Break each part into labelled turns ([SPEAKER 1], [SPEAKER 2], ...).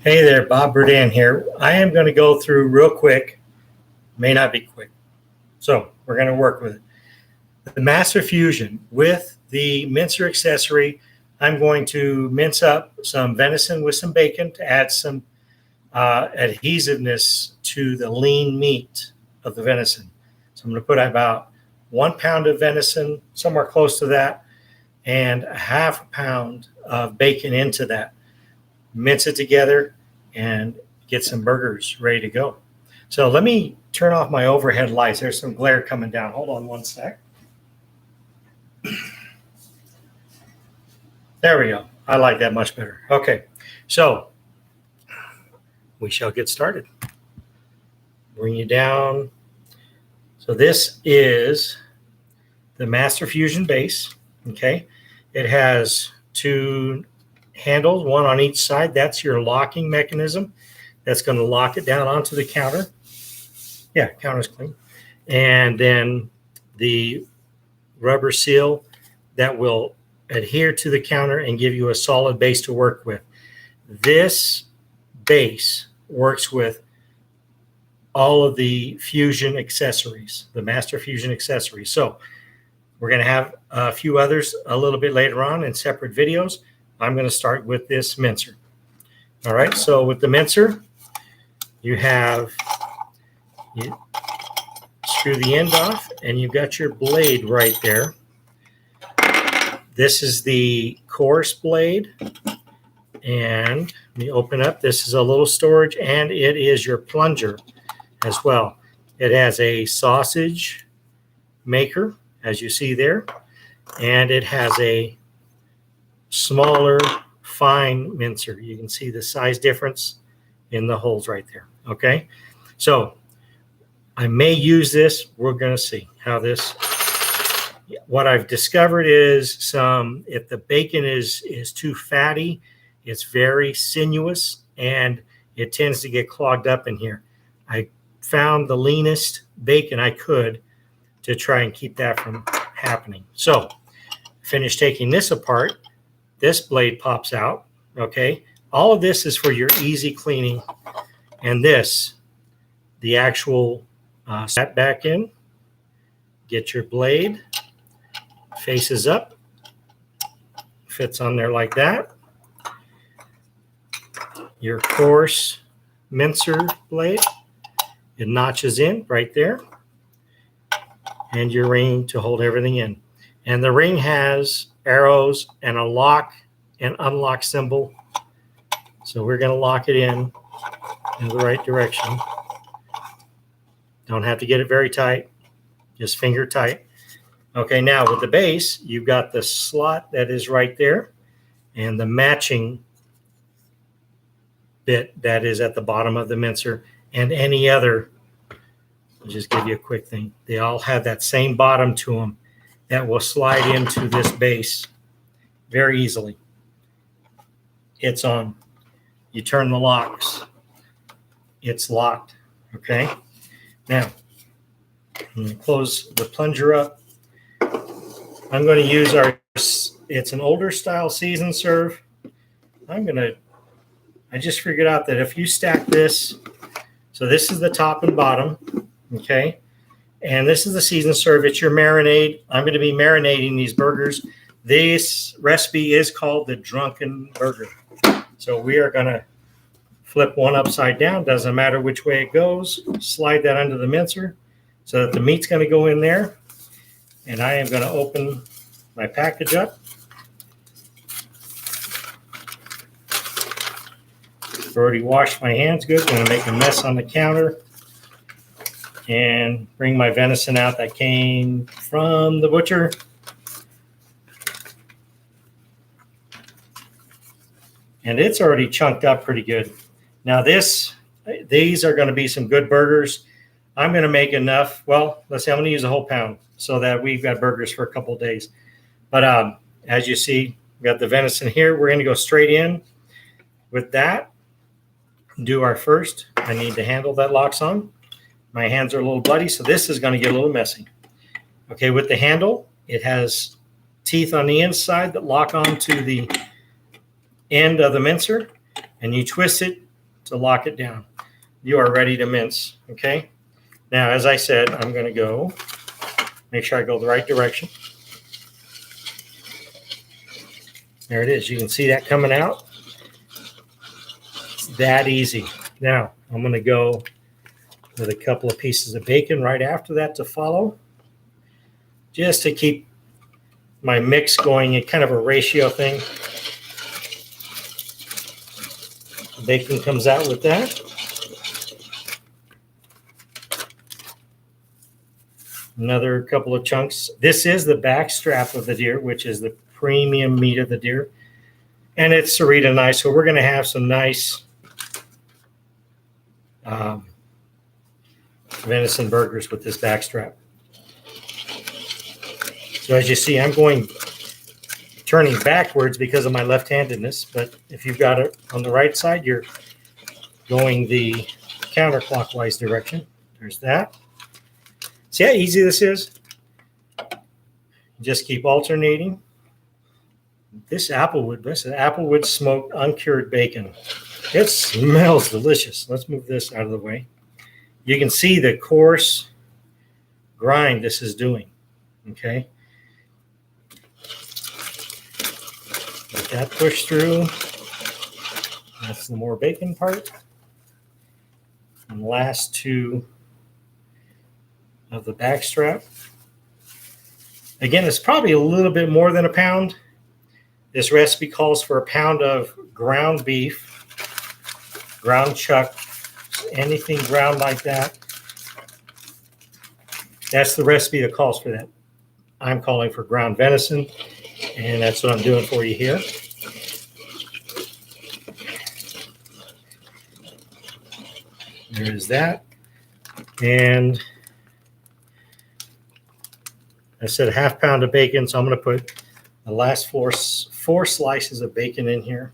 [SPEAKER 1] Hey there, Bob Burdan here. I am going to go through real quick, may not be quick, so we're going to work with it. The Master Fusion with the Mincer accessory. I'm going to mince up some venison with some bacon to add some adhesiveness to the lean meat of the venison. So I'm going to put about 1 pound of venison, somewhere close to that, and a ½ pound of bacon into that. Mince it together and get some burgers ready to go. So let me turn off my overhead lights. There's some glare coming down. Hold on one sec. There we go. I like that much better. Okay, so we shall get started. Bring you down. So this is the Master Fusion base. Okay, it has 2 handles, one on each side. That's your locking mechanism. That's going to lock it down onto the counter. Yeah, counter's clean. And then the rubber seal that will adhere to the counter and give you a solid base to work with. This base works with all of the Fusion accessories, the Master Fusion accessories. So we're going to have a few others a little bit later on in separate videos. I'm going to start with this mincer. All right, so with the mincer, you screw the end off, and you've got your blade right there. This is the coarse blade, and let me open up. This is a little storage, and it is your plunger as well. It has a sausage maker, as you see there, and it has a smaller fine mincer. You can see the size difference in the holes right there. Okay, so I may use this. We're going to see how this. What I've discovered is if the bacon is too fatty, it's very sinuous and it tends to get clogged up in here. I found the leanest bacon I could to try and keep that from happening. So finish taking this apart. This blade pops out. Okay, all of this is for your easy cleaning, and this, the actual set back in. Get your blade, faces up, fits on there like that. Your coarse mincer blade, it notches in right there, and your ring to hold everything in. And the ring has arrows and a lock and unlock symbol. So we're going to lock it in the right direction. Don't have to get it very tight, just finger tight. Okay, now with the base, you've got the slot that is right there and the matching bit that is at the bottom of the mincer, and any other. I'll just give you a quick thing. They all have that same bottom to them that will slide into this base very easily. It's on. You turn the locks. It's locked. Okay. Now, I'm going to close the plunger up. I'm going to use it's an older style season serve. I just figured out that if you stack this, so this is the top and bottom, okay? And this is the season serve. It's your marinade. I'm going to be marinating these burgers. This recipe is called the Drunken Burger. So we are going to flip one upside down. Doesn't matter which way it goes. Slide that under the mincer so that the meat's going to go in there. And I am going to open my package up. I've already washed my hands good. Going to make a mess on the counter. And bring my venison out that came from the butcher. And it's already chunked up pretty good. Now these are going to be some good burgers. I'm going to make enough. Well, let's see, I'm going to use a whole pound so that we've got burgers for a couple of days. But as you see, we got the venison here. We're going to go straight in with that. Do our first. I need the handle that locks on. My hands are a little bloody, so this is going to get a little messy. Okay, with the handle, it has teeth on the inside that lock onto the end of the mincer, and you twist it to lock it down. You are ready to mince, okay? Now, as I said, I'm going to go, make sure I go the right direction. There it is. You can see that coming out. It's that easy. Now, I'm going to go with a couple of pieces of bacon right after that to follow, just to keep my mix going in kind of a ratio thing. The bacon comes out with that. Another couple of chunks. This is the back strap of the deer, which is the premium meat of the deer. And it's serrated nice, so we're going to have some nice venison burgers with this back strap. So as you see, I'm turning backwards because of my left-handedness, but if you've got it on the right side, you're going the counterclockwise direction. There's that. See how easy this is? Just keep alternating. This is applewood smoked uncured bacon. It smells delicious. Let's move this out of the way. You can see the coarse grind this is doing. Okay. Let that push through. That's the more bacon part. And last two of the back strap. Again, it's probably a little bit more than a pound. This recipe calls for a pound of ground beef, ground chuck, anything ground like that. That's the recipe that calls for that. I'm calling for ground venison, and that's what I'm doing for you here. There is that. And I said a half pound of bacon, so I'm going to put the last four slices of bacon in here.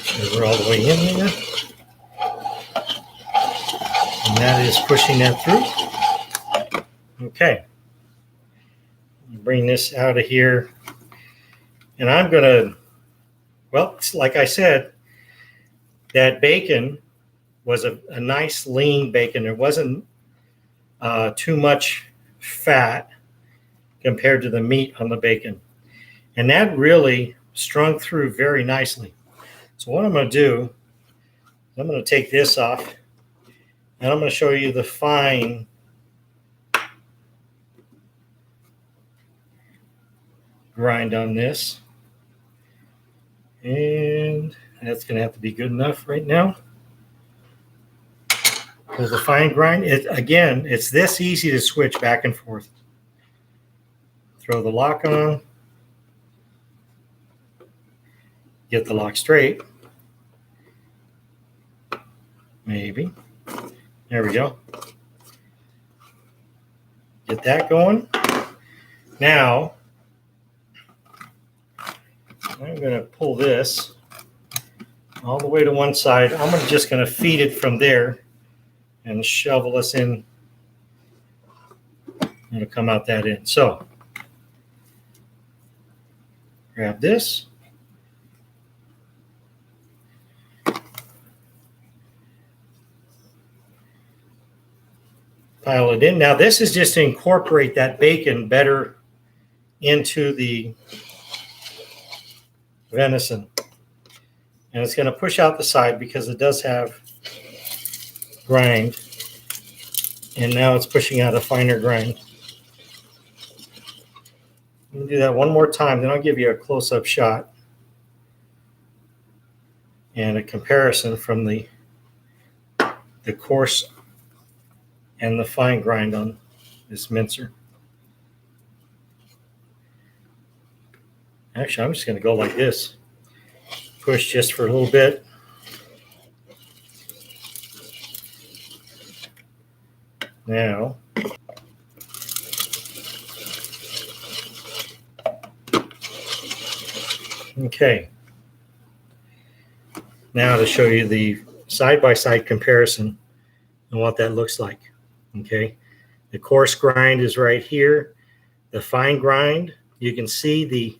[SPEAKER 1] So we're all the way in there. And that is pushing that through. Okay. Bring this out of here. And I'm going to, well, like I said, that bacon was a nice lean bacon. There wasn't too much fat compared to the meat on the bacon. And that really strung through very nicely. So what I'm going to do, I'm going to take this off, and I'm going to show you the fine grind on this. And that's going to have to be good enough right now. Because the fine grind, again, it's this easy to switch back and forth. Throw the lock on. Get the lock straight. Maybe. There we go. Get that going. Now, I'm going to pull this all the way to one side. I'm just going to feed it from there and shovel us in. It'll come out that end. So, grab this. Pile it in. Now, this is just to incorporate that bacon better into the venison, and it's going to push out the side because it does have grind, and now it's pushing out a finer grind. Let me do that one more time, then I'll give you a close-up shot and a comparison from the coarse and the fine grind on this mincer. Actually, I'm just going to go like this. Push just for a little bit. Now, okay. Now to show you the side-by-side comparison and what that looks like. Okay, the coarse grind is right here. The fine grind, you can see the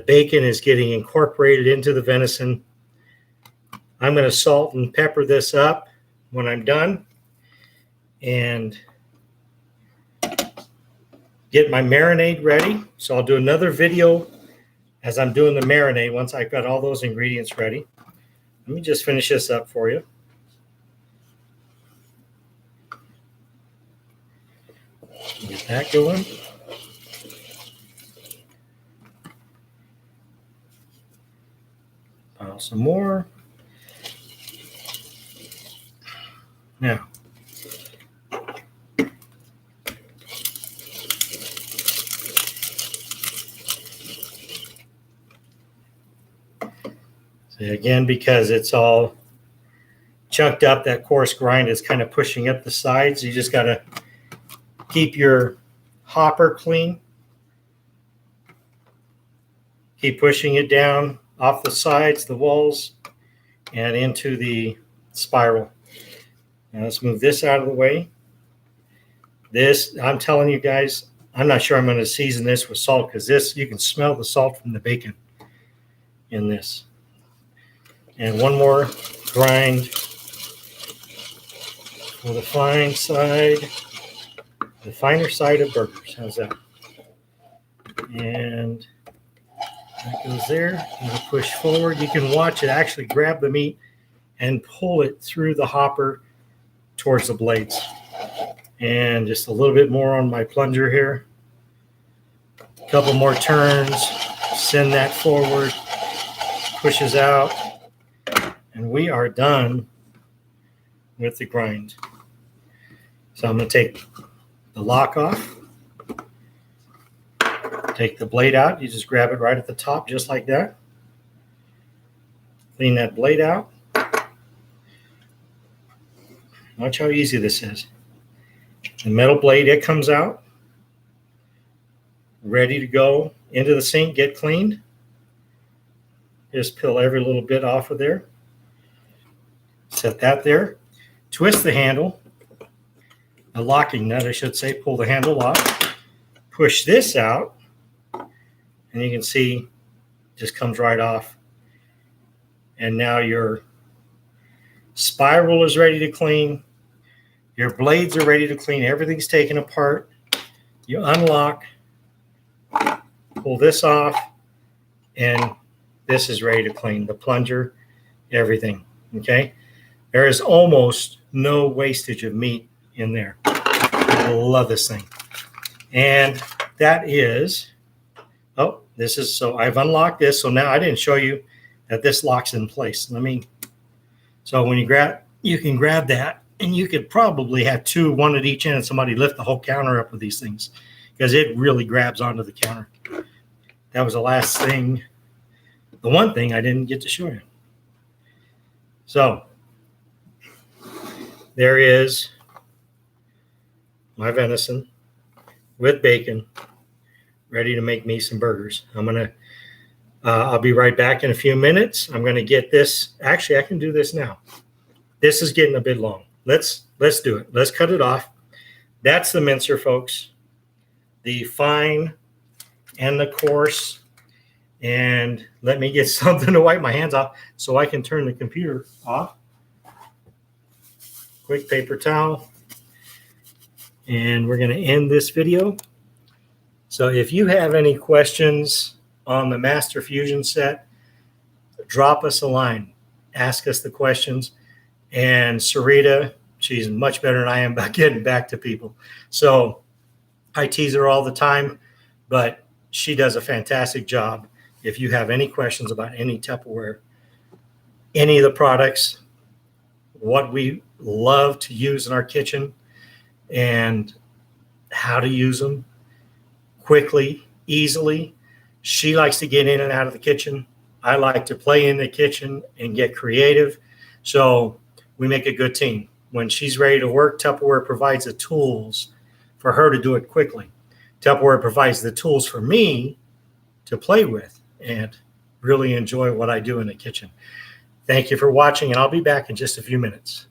[SPEAKER 1] bacon is getting incorporated into the venison. I'm going to salt and pepper this up when I'm done and get my marinade ready. So I'll do another video as I'm doing the marinade once I've got all those ingredients ready. Let me just finish this up for you. Get that going. Pile some more. Now, see, again, because it's all chunked up, that coarse grind is kind of pushing up the sides. You just got to keep your hopper clean. Keep pushing it down off the sides, the walls, and into the spiral. Now let's move this out of the way. This, I'm telling you guys, I'm not sure I'm going to season this with salt because this, you can smell the salt from the bacon in this. And one more grind for the fine side, the finer side of burgers. How's that? And that goes there. And push forward. You can watch it actually grab the meat and pull it through the hopper towards the blades. And just a little bit more on my plunger here. A couple more turns. Send that forward. Pushes out. And we are done with the grind. So I'm going to take the lock off. Take the blade out. You just grab it right at the top just like that. Clean that blade out. Watch how easy this is. The metal blade, it comes out. Ready to go into the sink, get cleaned. Just peel every little bit off of there. Set that there. Twist the handle. The locking nut, I should say. Pull the handle off. Push this out. And you can see it just comes right off. And now your spiral is ready to clean. Your blades are ready to clean. Everything's taken apart. You unlock, pull this off, and this is ready to clean. The plunger, everything. Okay? There is almost no wastage of meat in there. I love this thing. And that is, oh, this is, so I've unlocked this. So now I didn't show you that this locks in place. So when you grab, you can grab that, and you could probably have two, one at each end, and somebody lift the whole counter up with these things because it really grabs onto the counter. That was the last thing, the one thing I didn't get to show you. So there is my venison with bacon, ready to make me some burgers. I'll be right back in a few minutes. I'm going to get this. Actually, I can do this now. This is getting a bit long. Let's do it. Let's cut it off. That's the mincer, folks. The fine and the coarse. And let me get something to wipe my hands off so I can turn the computer off. Quick paper towel. And we're going to end this video. So if you have any questions on the Master Fusion set, drop us a line. Ask us the questions. And Sarita, she's much better than I am about getting back to people. So I tease her all the time, but she does a fantastic job. If you have any questions about any Tupperware, any of the products, what we love to use in our kitchen, and how to use them quickly, easily. She likes to get in and out of the kitchen. I like to play in the kitchen and get creative. So we make a good team. When she's ready to work, Tupperware provides the tools for her to do it quickly. Tupperware provides the tools for me to play with and really enjoy what I do in the kitchen. Thank you for watching, and I'll be back in just a few minutes.